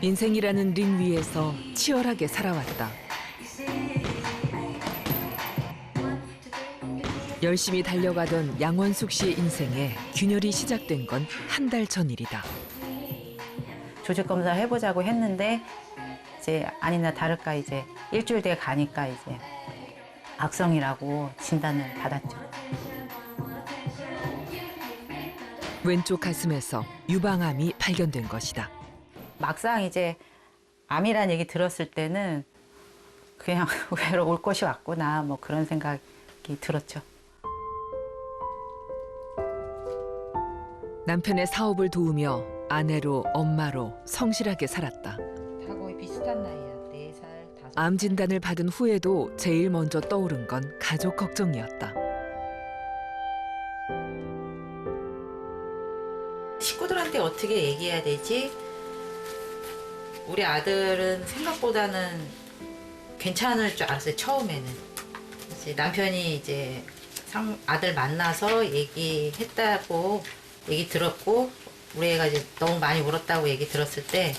인생이라는 링 위에서 치열하게 살아왔다. 열심히 달려가던 양원숙 씨의 인생에 균열이 시작된 건 한 달 전 일이다. 조직 검사 해보자고 했는데 이제 아니나 다를까 이제 일주일 뒤에 가니까 이제 악성이라고 진단을 받았죠. 왼쪽 가슴에서 유방암이 발견된 것이다. 막상 이제 암이란 얘기 들었을 때는 그냥 왜 올 것이 왔구나 뭐 그런 생각이 들었죠. 남편의 사업을 도우며 아내로 엄마로 성실하게 살았다. 다 거의 비슷한 나이야. 4살, 5살. 암 진단을 받은 후에도 제일 먼저 떠오른 건 가족 걱정이었다. 식구들한테 어떻게 얘기해야 되지? 우리 아들은 생각보다는 괜찮을 줄 알았어요, 처음에는. 이제 남편이 이제 아들 만나서 얘기했다고 얘기 들었고, 우리 애가 이제 너무 많이 울었다고 얘기 들었을 때,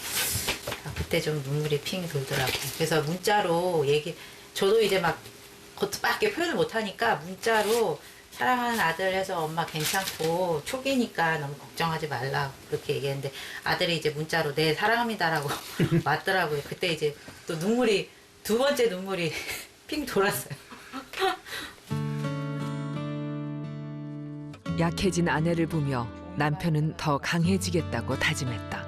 그때 좀 눈물이 핑 돌더라고요. 그래서 문자로 저도 이제 막 겉밖에 표현을 못하니까 문자로 사랑하는 아들 해서 엄마 괜찮고 초기니까 너무 걱정하지 말라 그렇게 얘기했는데 아들이 이제 문자로 네 사랑합니다라고 왔더라고요. 그때 이제 또 눈물이 두 번째 눈물이 핑 돌았어요. 약해진 아내를 보며 남편은 더 강해지겠다고 다짐했다.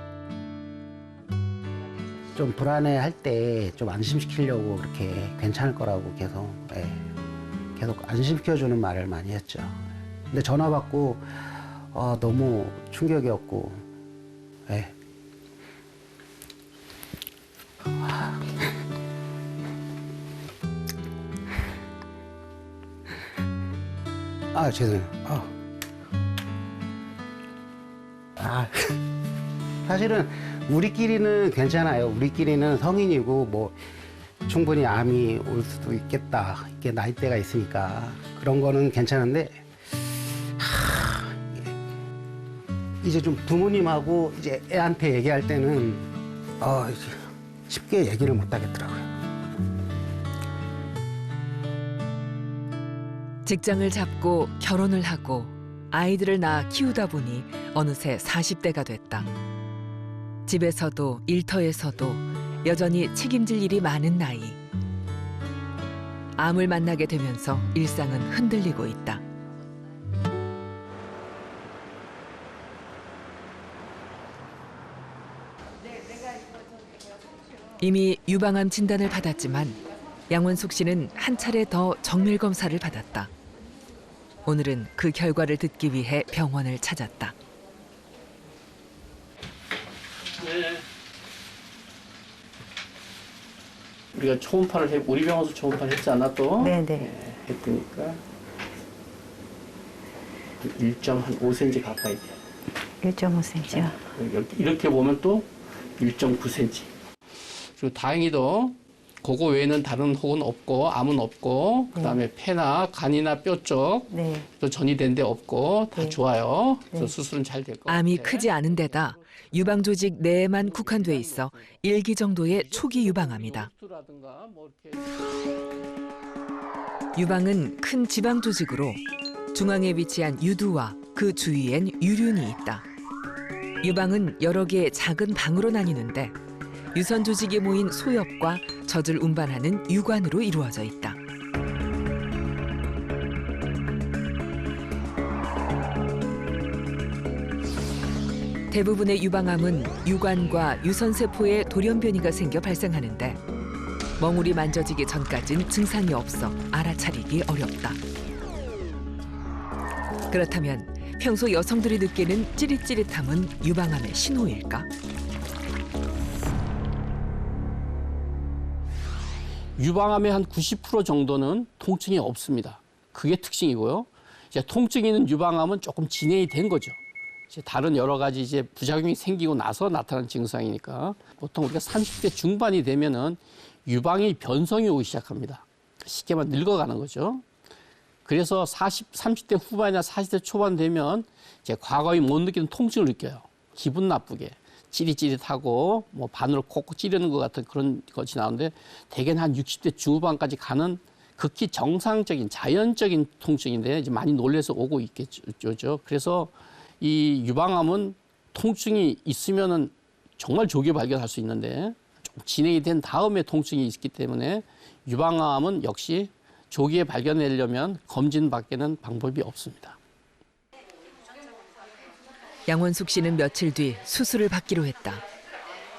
좀 불안해할 때 좀 안심시키려고 그렇게 괜찮을 거라고 계속 안심시켜주는 말을 많이 했죠. 근데 전화 받고 너무 충격이었고, 죄송해요. 사실은 우리끼리는 괜찮아요. 우리끼리는 성인이고 뭐 충분히 암이 올 수도 있겠다. 이게 나이대가 있으니까 그런 거는 괜찮은데 이제 좀 부모님하고 이제 애한테 얘기할 때는 이제 쉽게 얘기를 못 하겠더라고요. 직장을 잡고 결혼을 하고 아이들을 낳아 키우다 보니 어느새 40대가 됐다. 집에서도 일터에서도 여전히 책임질 일이 많은 나이. 암을 만나게 되면서 일상은 흔들리고 있다. 이미 유방암 진단을 받았지만 양원숙 씨는 한 차례 더 정밀 검사를 받았다. 오늘은 그 결과를 듣기 위해 병원을 찾았다. 네. 우리가 초음파를 우리 병원에서 초음파를 했지 않아 또? 네네. 했으니까 1.5cm 가까이 돼. 1.5cm요. 이렇게 보면 또 1.9cm. 그리고 다행히도 그거 외에는 다른 혹은 없고 암은 없고 그다음에 폐나 간이나 뼈 쪽 또 전이된 데 없고 다 좋아요. 그래서 수술은 잘 될 것 같아요. 암이 크지 않은 데다 유방 조직 내에만 국한돼 있어 1기 정도의 초기 유방암이다. 유방은 큰 지방 조직으로 중앙에 위치한 유두와 그 주위엔 유륜이 있다. 유방은 여러 개의 작은 방으로 나뉘는데 유선 조직이 모인 소엽과 젖을 운반하는 유관으로 이루어져 있다. 대부분의 유방암은 유관과 유선세포에 돌연변이가 생겨 발생하는데 멍울이 만져지기 전까진 증상이 없어 알아차리기 어렵다. 그렇다면 평소 여성들이 느끼는 찌릿찌릿함은 유방암의 신호일까? 유방암의 한 90% 정도는 통증이 없습니다. 그게 특징이고요. 이제 통증이 있는 유방암은 조금 진행이 된 거죠. 이제 다른 여러 가지 이제 부작용이 생기고 나서 나타난 증상이니까 보통 우리가 30대 중반이 되면은 유방의 변성이 오기 시작합니다. 쉽게 말하면 늙어가는 거죠. 그래서 30대 후반이나 40대 초반 되면 이제 과거에 못 느끼는 통증을 느껴요. 기분 나쁘게. 찌릿찌릿하고 뭐 반으로 콕콕 찌르는 것 같은 그런 것이 나오는데 대개는 한 60대 중후반까지 가는 극히 정상적인 자연적인 통증인데 이제 많이 놀래서 오고 있겠죠. 그래서 이 유방암은 통증이 있으면은 정말 조기에 발견할 수 있는데 좀 진행이 된 다음에 통증이 있기 때문에 유방암은 역시 조기에 발견하려면 검진밖에는 방법이 없습니다. 양원숙 씨는 며칠 뒤 수술을 받기로 했다.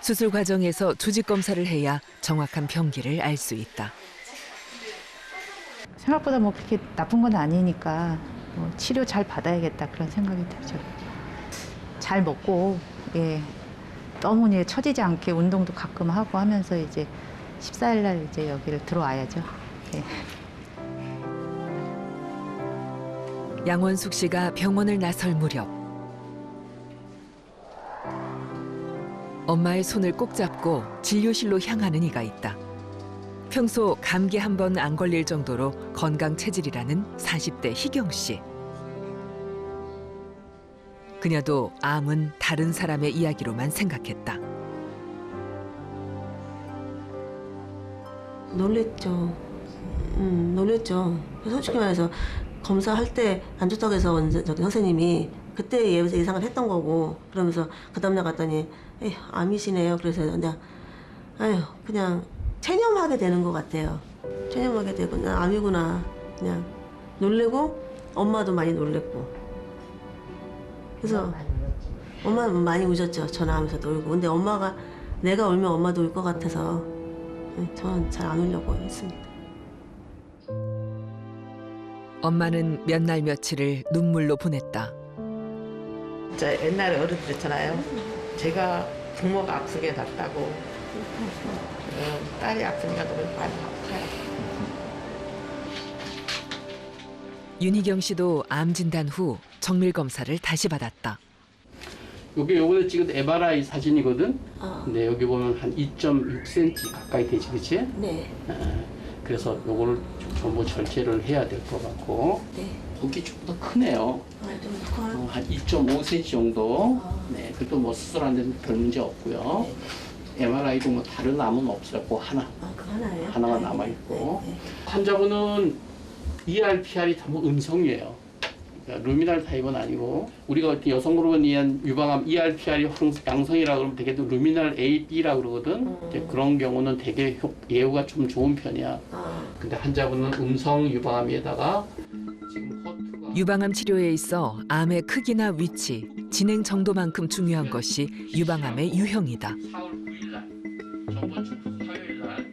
수술 과정에서 조직 검사를 해야 정확한 병기를 알 수 있다. 생각보다 뭐 그렇게 나쁜 건 아니니까 뭐 치료 잘 받아야겠다 그런 생각이 들죠. 잘 먹고 너무 처지지 않게 운동도 가끔 하고 하면서 이제 14일 날 이제 여기를 들어와야죠. 예. 양원숙 씨가 병원을 나설 무렵 엄마의 손을 꼭 잡고 진료실로 향하는 이가 있다. 평소 감기 한 번 안 걸릴 정도로 건강 체질이라는 40대 희경 씨. 그녀도 암은 다른 사람의 이야기로만 생각했다. 놀랬죠. 놀랬죠. 솔직히 말해서 검사할 때 안 좋다고 해서 저기 선생님이 그때 예상을 했던 거고 그러면서 그 다음날 갔더니 에이, 암이시네요. 그래서 그냥 그냥 체념하게 되는 것 같아요. 체념하게 되고 나 암이구나. 그냥 놀래고 엄마도 많이 놀랬고 그래서 엄마는 많이 우셨죠. 전화하면서 놀고. 근데 엄마가 내가 울면 엄마도 울 것 같아서 저는 잘 안 울려고 했습니다. 엄마는 몇 날 며칠을 눈물로 보냈다. 진짜 옛날에 어른들 있잖아요. 제가 부모가 아프게 났다고 딸이 아프니까 너무 많이 아파요. 윤희경 씨도 암 진단 후 정밀 검사를 다시 받았다. 이게 요번에 찍은 MRI 사진이거든. 근데 여기 보면 한 2.6cm 가까이 되지, 그렇지? 네. 그래서 요거를 전부 절제를 해야 될 것 같고. 네. 여기 좀 더 크네요. 좀 커요. 한 2.5cm 정도. 네, 그래도 뭐 수술하는 데는 별 문제 없고요. MRI도 뭐 다른 암은 없었고 하나. 그 하나예요? 하나만 남아 있고. 네. 환자분은 ERPR이 전부 음성이에요. 그러니까 루미날 타입은 아니고 우리가 여성으로 의한 유방암 ERPR이 양성이라 그러면 되게 루미날 A, B라 그러거든. 이제 그런 경우는 되게 예후가 좀 좋은 편이야. 근데 환자분은 음성 유방암에다가 지금 허투가 유방암 치료에 있어 암의 크기나 위치, 진행 정도만큼 중요한 것이 유방암의 유형이다. 4월 9일 날, 저번 주 화요일 날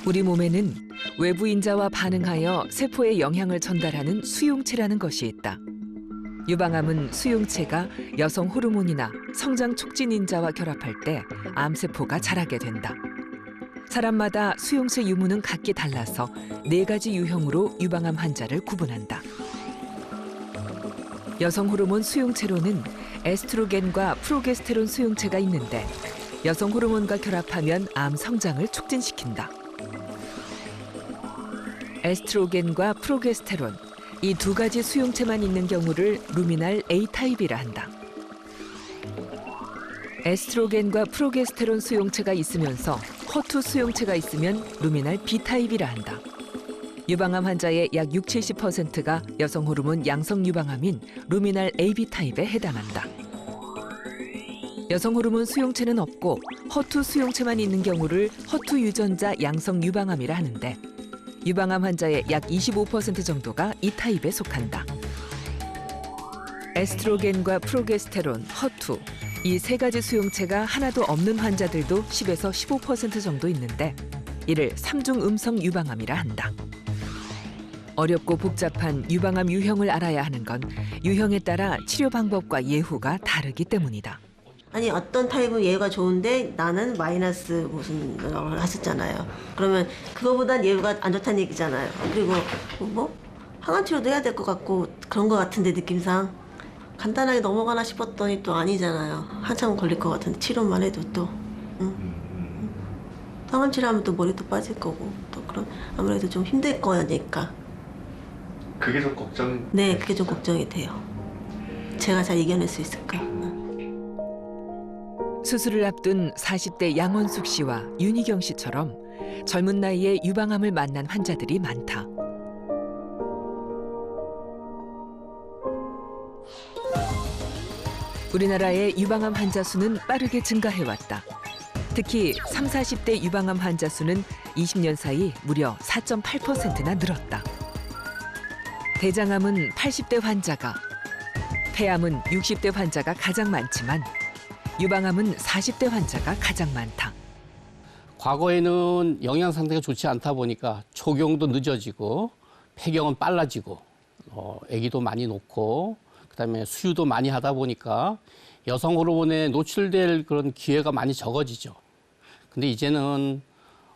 우리 몸에는 외부 인자와 반응하여 세포에 영향을 전달하는 수용체라는 것이 있다. 유방암은 수용체가 여성 호르몬이나 성장 촉진 인자와 결합할 때 암세포가 자라게 된다. 사람마다 수용체 유무는 각기 달라서 4가지 유형으로 유방암 환자를 구분한다. 여성 호르몬 수용체로는 에스트로겐과 프로게스테론 수용체가 있는데 여성 호르몬과 결합하면 암 성장을 촉진시킨다. 에스트로겐과 프로게스테론, 이 2가지 수용체만 있는 경우를 루미날 A타입이라 한다. 에스트로겐과 프로게스테론 수용체가 있으면서 허투 수용체가 있으면 루미날 B타입이라 한다. 유방암 환자의 약 60-70%가 여성 호르몬 양성 유방암인 루미날 AB 타입에 해당한다. 여성 호르몬 수용체는 없고 허투 수용체만 있는 경우를 허투 유전자 양성 유방암이라 하는데 유방암 환자의 약 25% 정도가 이 타입에 속한다. 에스트로겐과 프로게스테론, 허투, 이 3가지 수용체가 하나도 없는 환자들도 10에서 15% 정도 있는데 이를 3중 음성 유방암이라 한다. 어렵고 복잡한 유방암 유형을 알아야 하는 건 유형에 따라 치료 방법과 예후가 다르기 때문이다. 아니 어떤 타입은 예후가 좋은데 나는 마이너스 무슨 걸 하셨잖아요. 그러면 그거보단 예후가 안 좋다는 얘기잖아요. 그리고 뭐 항암 치료도 해야 될 것 같고 그런 것 같은데 느낌상 간단하게 넘어가나 싶었더니 또 아니잖아요. 한참 걸릴 것 같은데 치료만 해도 또 항암 치료하면 또 머리도 빠질 거고 또 그럼 아무래도 좀 힘들 거니까. 그게 좀 걱정. 네, 그게 좀 걱정이 돼요. 제가 잘 이겨낼 수 있을까? 수술을 앞둔 40대 양원숙 씨와 윤희경 씨처럼 젊은 나이에 유방암을 만난 환자들이 많다. 우리나라의 유방암 환자 수는 빠르게 증가해왔다. 특히 30, 40대 유방암 환자 수는 20년 사이 무려 4.8%나 늘었다. 대장암은 80대 환자가, 폐암은 60대 환자가 가장 많지만 유방암은 40대 환자가 가장 많다. 과거에는 영양 상태가 좋지 않다 보니까 초경도 늦어지고 폐경은 빨라지고 아기도 많이 놓고 그다음에 수유도 많이 하다 보니까 여성 호르몬에 노출될 그런 기회가 많이 적어지죠. 근데 이제는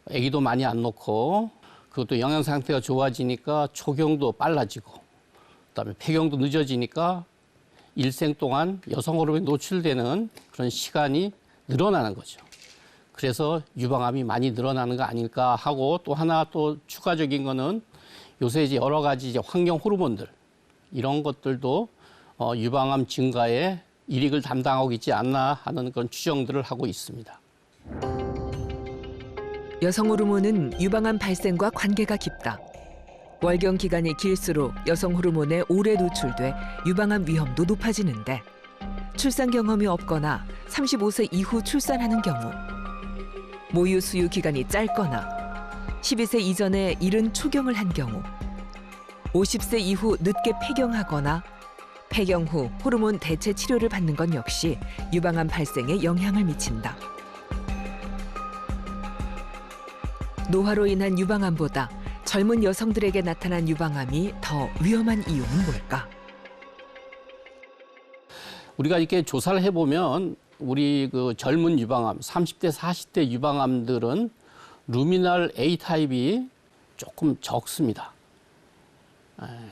아기도 많이 안 놓고 그것도 영양 상태가 좋아지니까 초경도 빨라지고 그다음에 폐경도 늦어지니까 일생 동안 여성 호르몬에 노출되는 그런 시간이 늘어나는 거죠. 그래서 유방암이 많이 늘어나는 거 아닐까 하고 또 하나 또 추가적인 거는 요새 이제 여러 가지 이제 환경 호르몬들 이런 것들도 유방암 증가에 일익을 담당하고 있지 않나 하는 그런 추정들을 하고 있습니다. 여성 호르몬은 유방암 발생과 관계가 깊다. 월경 기간이 길수록 여성 호르몬에 오래 노출돼 유방암 위험도 높아지는데 출산 경험이 없거나 35세 이후 출산하는 경우, 모유 수유 기간이 짧거나 12세 이전에 이른 초경을 한 경우, 50세 이후 늦게 폐경하거나 폐경 후 호르몬 대체 치료를 받는 건 역시 유방암 발생에 영향을 미친다. 노화로 인한 유방암보다 젊은 여성들에게 나타난 유방암이 더 위험한 이유는 뭘까? 우리가 이렇게 조사를 해보면 우리 그 젊은 유방암, 30대, 40대 유방암들은 루미널 A 타입이 조금 적습니다.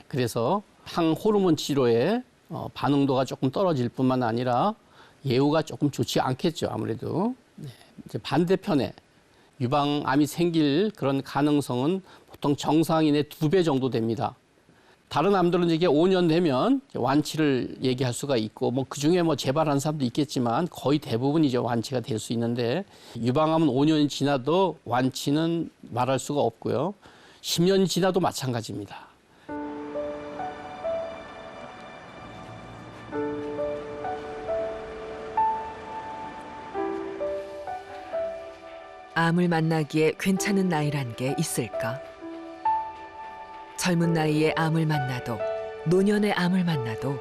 그래서 항호르몬 치료에 반응도가 조금 떨어질 뿐만 아니라 예후가 조금 좋지 않겠죠, 아무래도. 이제 반대편에 유방암이 생길 그런 가능성은 보통 정상인의 2배 정도 됩니다. 다른 암들은 이게 5년 되면 완치를 얘기할 수가 있고, 뭐 그중에 뭐 재발하는 사람도 있겠지만 거의 대부분 이제 완치가 될 수 있는데 유방암은 5년이 지나도 완치는 말할 수가 없고요. 10년이 지나도 마찬가지입니다. 암을 만나기에 괜찮은 나이란 게 있을까? 젊은 나이에 암을 만나도 노년의 암을 만나도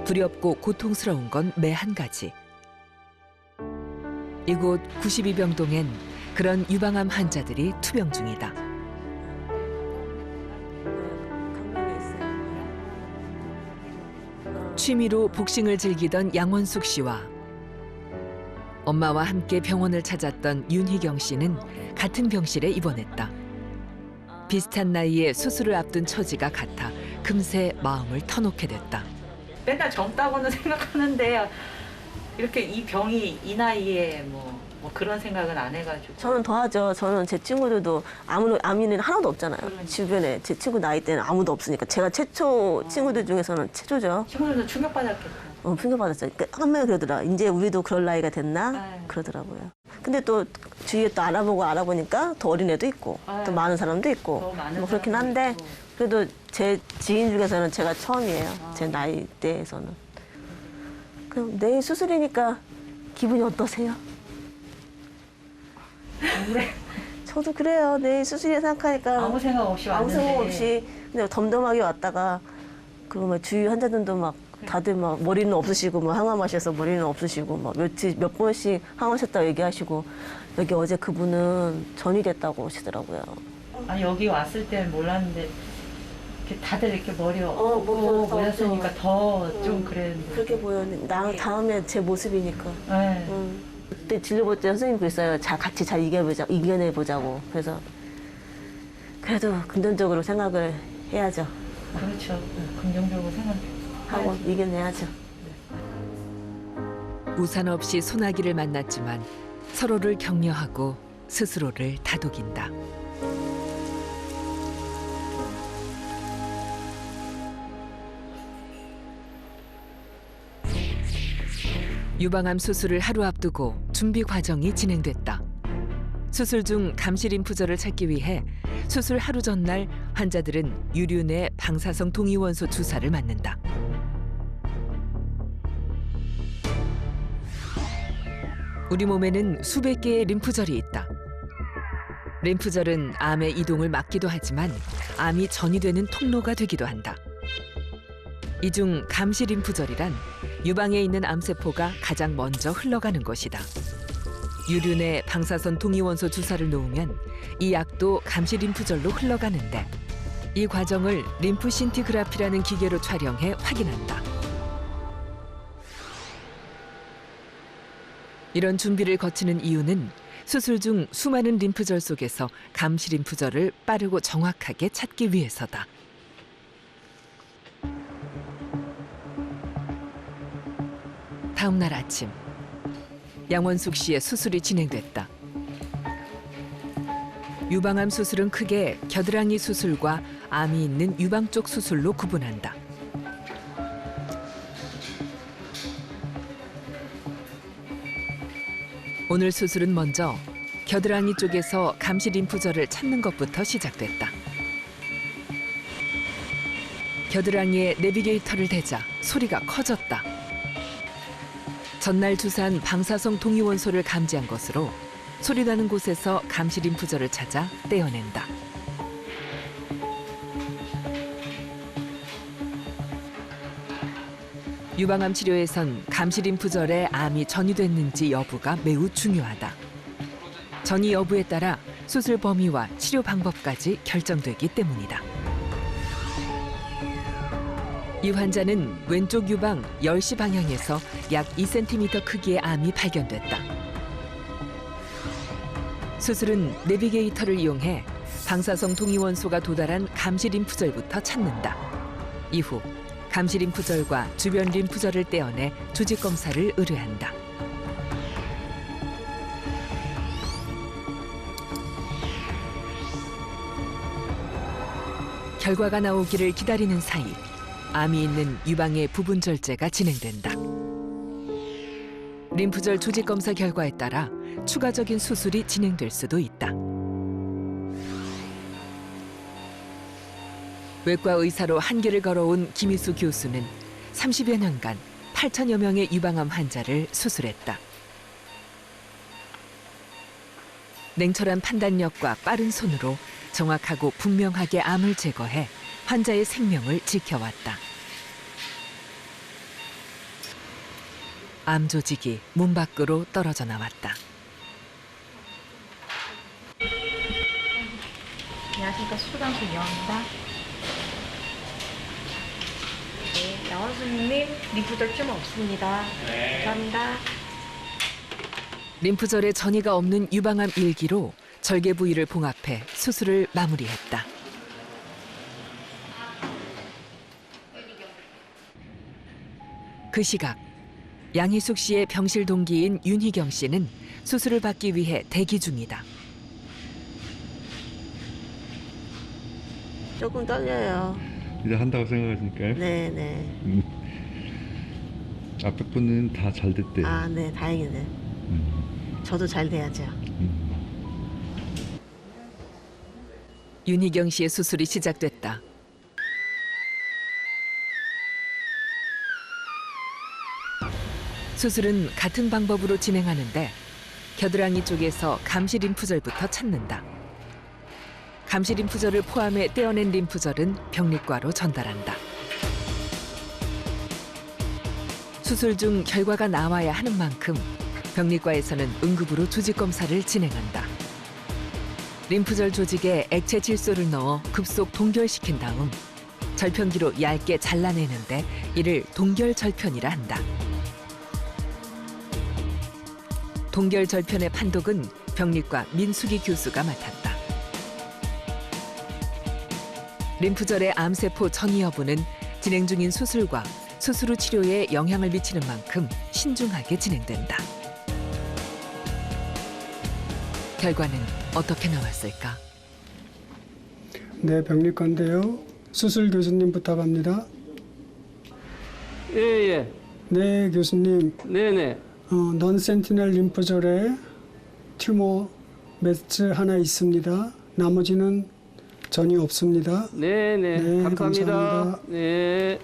두렵고 고통스러운 건 매 한 가지. 이곳 92병동엔 그런 유방암 환자들이 투병 중이다. 취미로 복싱을 즐기던 양원숙 씨와 엄마와 함께 병원을 찾았던 윤희경 씨는 같은 병실에 입원했다. 비슷한 나이에 수술을 앞둔 처지가 같아 금세 마음을 터놓게 됐다. 맨날 젊다고는 생각하는데 이렇게 이 병이 이 나이에 뭐 그런 생각은 안 해가지고. 저는 더 하죠. 저는 제 친구들도 암인은 하나도 없잖아요. 그러니까. 주변에 제 친구 나이 때는 아무도 없으니까 제가 최초 친구들 중에서는 최초죠. 친구들도 충격받았겠다. 충격받았죠. 그러니까 한 명이 그러더라. 이제 우리도 그럴 나이가 됐나? 아유. 그러더라고요. 근데 또 주위에 또 알아보니까 더 어린 애도 있고 아유. 또 많은 사람도 있고 더 많은 뭐 그렇긴 사람도 한데 있고. 그래도 제 지인 중에서는 제가 처음이에요. 제 나이대에서는. 그럼 내일 수술이니까 기분이 어떠세요? 그래. 저도 그래요. 내일 수술이 생각하니까 아무 생각 없이 아무 왔는데. 생각 없이 그냥 덤덤하게 왔다가 그리고 막 주위 환자들도 막 다들 막 머리는 없으시고 뭐 항암하셔서 머리는 없으시고 막 몇 번씩 항암하셨다고 얘기하시고 여기 어제 그분은 전이 됐다고 하시더라고요. 아니 여기 왔을 때는 몰랐는데 이렇게 다들 이렇게 머리 뭐 없고 더 모였으니까 더 좀 그랬는데. 그렇게 보였는데 다음에 제 모습이니까. 네. 그때 진료볼 때 선생님 그랬어요. 같이 잘 이겨내보자고. 그래서 그래도 긍정적으로 생각을 해야죠. 그렇죠. 긍정적으로 하고 생각하고. 이겨내야죠. 우산 없이 소나기를 만났지만 서로를 격려하고 스스로를 다독인다. 유방암 수술을 하루 앞두고 준비 과정이 진행됐다. 수술 중 감시 림프절을 찾기 위해 수술 하루 전날 환자들은 유륜의 방사성 동위원소 주사를 맞는다. 우리 몸에는 수백 개의 림프절이 있다. 림프절은 암의 이동을 막기도 하지만 암이 전이되는 통로가 되기도 한다. 이 중 감시 림프절이란 유방에 있는 암세포가 가장 먼저 흘러가는 곳이다. 유륜에 방사선 동위원소 주사를 놓으면 이 약도 감시 림프절로 흘러가는데 이 과정을 림프신티그라피라는 기계로 촬영해 확인한다. 이런 준비를 거치는 이유는 수술 중 수많은 림프절 속에서 감시 림프절을 빠르고 정확하게 찾기 위해서다. 다음 날 아침, 양원숙 씨의 수술이 진행됐다. 유방암 수술은 크게 겨드랑이 수술과 암이 있는 유방 쪽 수술로 구분한다. 오늘 수술은 먼저 겨드랑이 쪽에서 감시 림프절을 찾는 것부터 시작됐다. 겨드랑이에 내비게이터를 대자 소리가 커졌다. 전날 주사한 방사성 동위원소를 감지한 것으로 소리나는 곳에서 감시 림프절을 찾아 떼어낸다. 유방암 치료에선 감시 림프절에 암이 전이됐는지 여부가 매우 중요하다. 전이 여부에 따라 수술 범위와 치료 방법까지 결정되기 때문이다. 이 환자는 왼쪽 유방 10시 방향에서 약 2cm 크기의 암이 발견됐다. 수술은 내비게이터를 이용해 방사성 동위원소가 도달한 감시 림프절부터 찾는다. 이후 감시 림프절과 주변 림프절을 떼어내 조직 검사를 의뢰한다. 결과가 나오기를 기다리는 사이 암이 있는 유방의 부분 절제가 진행된다. 림프절 조직 검사 결과에 따라 추가적인 수술이 진행될 수도 있다. 외과 의사로 한길을 걸어온 김희수 교수는 30여 년간 8천여 명의 유방암 환자를 수술했다. 냉철한 판단력과 빠른 손으로 정확하고 분명하게 암을 제거해 환자의 생명을 지켜왔다. 암 조직이 몸 밖으로 떨어져 나왔다. 안녕하십니까. 수술방송 이영입니다. 네, 양원수님 림프절 틈 없습니다. 네. 감사합니다. 림프절에 전이가 없는 유방암 1기로 절개 부위를 봉합해 수술을 마무리했다. 그 시각 양희숙 씨의 병실 동기인 윤희경 씨는 수술을 받기 위해 대기 중이다. 조금 떨려요. 이제 한다고 생각하시니까요? 네네. 앞에 분은 다 잘 됐대요. 아, 네, 다행이네. 저도 잘 돼야죠. 윤희경 씨의 수술이 시작됐다. 수술은 같은 방법으로 진행하는데 겨드랑이 쪽에서 감시 림프절부터 찾는다. 감시 림프절을 포함해 떼어낸 림프절은 병리과로 전달한다. 수술 중 결과가 나와야 하는 만큼 병리과에서는 응급으로 조직 검사를 진행한다. 림프절 조직에 액체 질소를 넣어 급속 동결시킨 다음 절편기로 얇게 잘라내는데 이를 동결절편이라 한다. 동결절편의 판독은 병리과 민수기 교수가 맡았다. 림프절의 암세포 전이 여부는 진행 중인 수술과 수술 후 치료에 영향을 미치는 만큼 신중하게 진행된다. 결과는 어떻게 나왔을까? 네, 병리과인데요. 수술 교수님 부탁합니다. 예. 네, 교수님. 네네. 넌 센티넬 림프절에 튜머 매트 하나 있습니다. 나머지는 전혀 없습니다. 네네. 네, 감사합니다. 감사합니다. 네.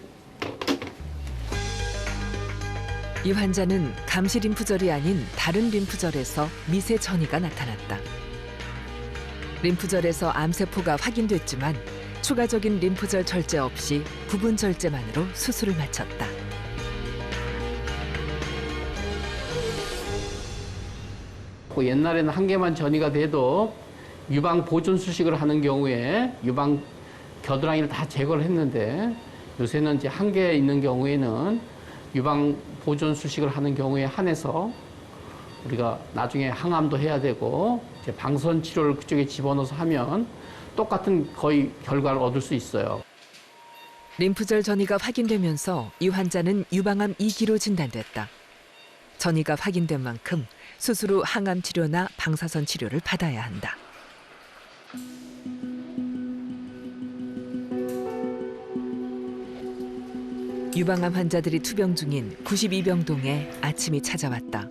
이 환자는 감시 림프절이 아닌 다른 림프절에서 미세 전이가 나타났다. 림프절에서 암세포가 확인됐지만 추가적인 림프절 절제 없이 부분 절제만으로 수술을 마쳤다. 옛날에는 한 개만 전이가 돼도 유방 보존 수식을 하는 경우에 유방 겨드랑이를 다 제거를 했는데 요새는 이제 한 개 있는 경우에는 유방 보존 수식을 하는 경우에 한해서 우리가 나중에 항암도 해야 되고 이제 방선 치료를 그쪽에 집어넣어서 하면 똑같은 거의 결과를 얻을 수 있어요. 림프절 전이가 확인되면서 이 환자는 유방암 2기로 진단됐다. 전이가 확인된 만큼 수술 후 항암 치료나 방사선 치료를 받아야 한다. 유방암 환자들이 투병 중인 92병동에 아침이 찾아왔다.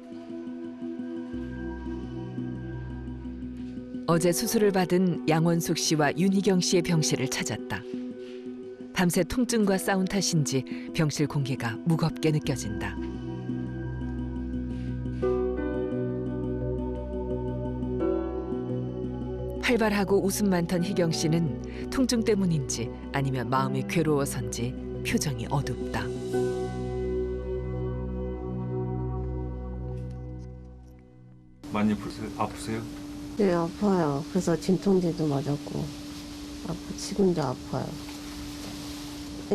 어제 수술을 받은 양원숙 씨와 윤희경 씨의 병실을 찾았다. 밤새 통증과 싸운 탓인지 병실 공기가 무겁게 느껴진다. 활발하고 웃음 많던 희경 씨는 통증 때문인지 아니면 마음이 괴로워서인지 표정이 어둡다. 많이 아프세요? 네, 아파요. 그래서 진통제도 맞았고, 지금도 아파요.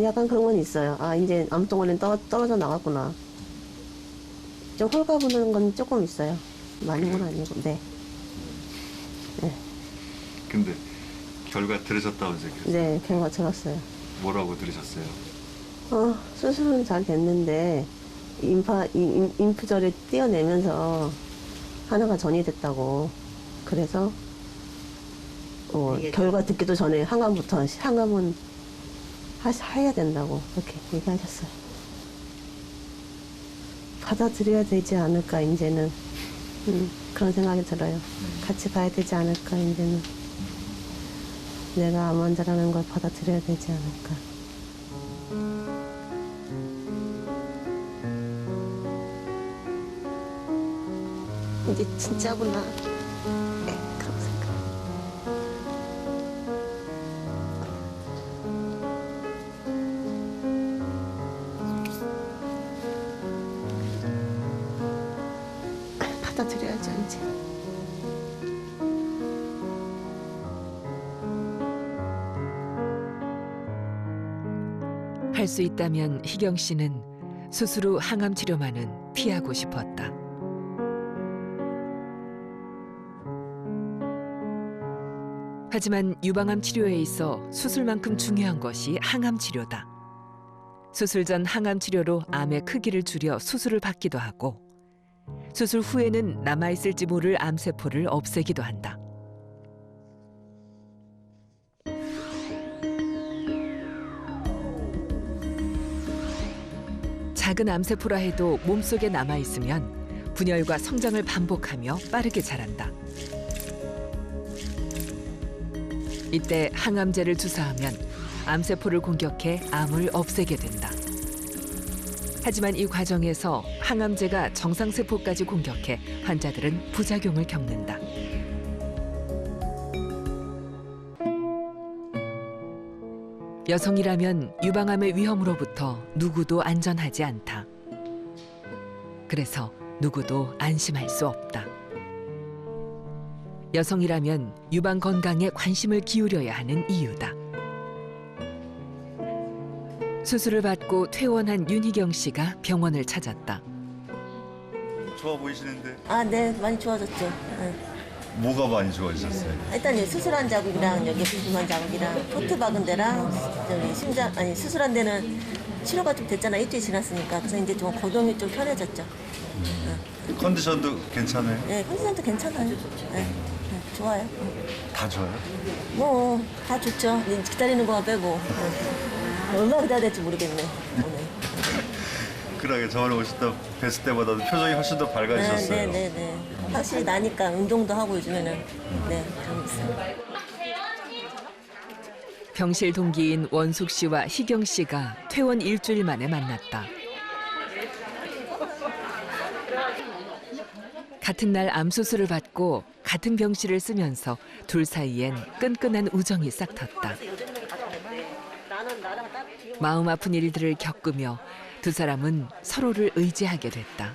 약간 그런 건 있어요. 아, 이제 암덩어리는 떨어져 나갔구나. 좀 홀가분한 건 조금 있어요. 많은 건 아니고, 네. 네, 근데 결과 들으셨다면서요? 네, 결과 들었어요. 뭐라고 들으셨어요? 수술은 잘 됐는데, 인프절을 떼어내면서 하나가 전이됐다고. 그래서, 결과 듣기도 전에 항암은 해야 된다고 그렇게 얘기하셨어요. 받아들여야 되지 않을까 이제는 그런 생각이 들어요. 같이 가야 되지 않을까 이제는 내가 암 환자라는 걸 받아들여야 되지 않을까. 이제 진짜구나. 그런 생각. 받아들여야죠 이제. 할 수 있다면 희경 씨는 수술 후 항암 치료만은 피하고 싶었다. 하지만 유방암 치료에 있어 수술만큼 중요한 것이 항암 치료다. 수술 전 항암 치료로 암의 크기를 줄여 수술을 받기도 하고 수술 후에는 남아있을지 모를 암세포를 없애기도 한다. 작은 암세포라 해도 몸속에 남아있으면 분열과 성장을 반복하며 빠르게 자란다. 이때 항암제를 주사하면 암세포를 공격해 암을 없애게 된다. 하지만 이 과정에서 항암제가 정상세포까지 공격해 환자들은 부작용을 겪는다. 여성이라면 유방암의 위험으로부터 누구도 안전하지 않다. 그래서 누구도 안심할 수 없다. 여성이라면 유방 건강에 관심을 기울여야 하는 이유다. 수술을 받고 퇴원한 윤희경 씨가 병원을 찾았다. 좋아 보이시는데 아, 네, 많이 좋아졌죠. 네. 뭐가 많이 좋아지셨어요? 일단 여기 수술한 자국이랑 여기 부분한 자국이랑 포트 박은 데랑 저기 수술한 데는 치료가 좀 됐잖아. 일주일 지났으니까. 그래서 이제 좀 거동이 좀 편해졌죠. 컨디션도 괜찮아요? 네, 컨디션도 괜찮아요. 네, 좋아요. 다 좋아요? 뭐 다 좋죠. 기다리는 거만 빼고. 얼마나 기다려야 될지 모르겠네. 오늘. 그러게 저번에 뵀을 때보다도 표정이 훨씬 더 밝아지셨어요. 네네네. 확실히 나니까 운동도 하고 요즘에는 네 그런 게 있어요. 병실 동기인 원숙 씨와 희경 씨가 퇴원 일주일 만에 만났다. 같은 날 암 수술을 받고 같은 병실을 쓰면서 둘 사이엔 끈끈한 우정이 싹 텄다. 마음 아픈 일들을 겪으며 두 사람은 서로를 의지하게 됐다.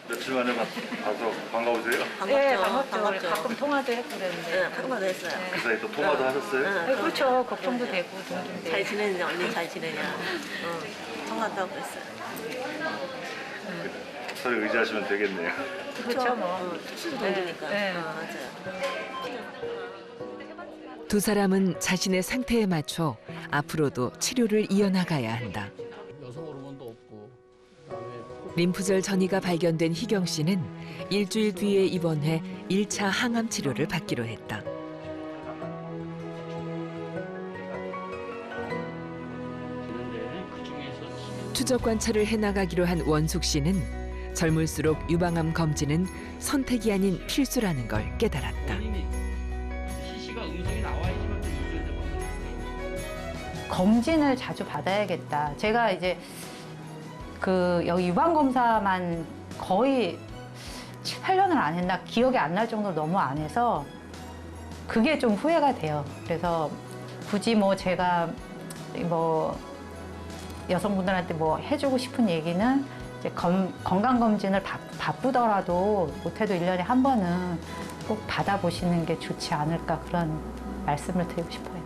며칠 만에 봐서 반가우세요? 네, 반갑죠. 가끔 통화도 했고 그랬는데. 네, 통화도 했어요. 그 사이 또 통화도 하셨어요? 네, 그렇죠. 걱정도 되고 동정되고. 잘 지내냐, 언니 잘 지내냐. 통화도 하고 했어요. 서로 의지하시면 되겠네요. 그렇죠, 뭐. 수술 동기니까. 네. 맞아요. 두 사람은 자신의 상태에 맞춰 앞으로도 치료를 이어나가야 한다. 여성 호르몬도 없고 그다음에 림프절 전이가 발견된 희경 씨는 일주일 뒤에 입원해 1차 항암 치료를 받기로 했다. 있는데 그 중에서 추적 관찰을 해나가기로 한 원숙 씨는 젊을수록 유방암 검진은 선택이 아닌 필수라는 걸 깨달았다. CC가 음성이 나와야지만 또 유전자 검사를 검진을 자주 받아야겠다. 제가 이제 그 여기 유방 검사만 거의 7, 8년을 안 했나 기억이 안 날 정도로 너무 안 해서 그게 좀 후회가 돼요. 그래서 굳이 뭐 제가 뭐 여성분들한테 뭐 해주고 싶은 얘기는 이제 건강검진을 바쁘더라도 못해도 1년에 한 번은 꼭 받아보시는 게 좋지 않을까 그런 말씀을 드리고 싶어요.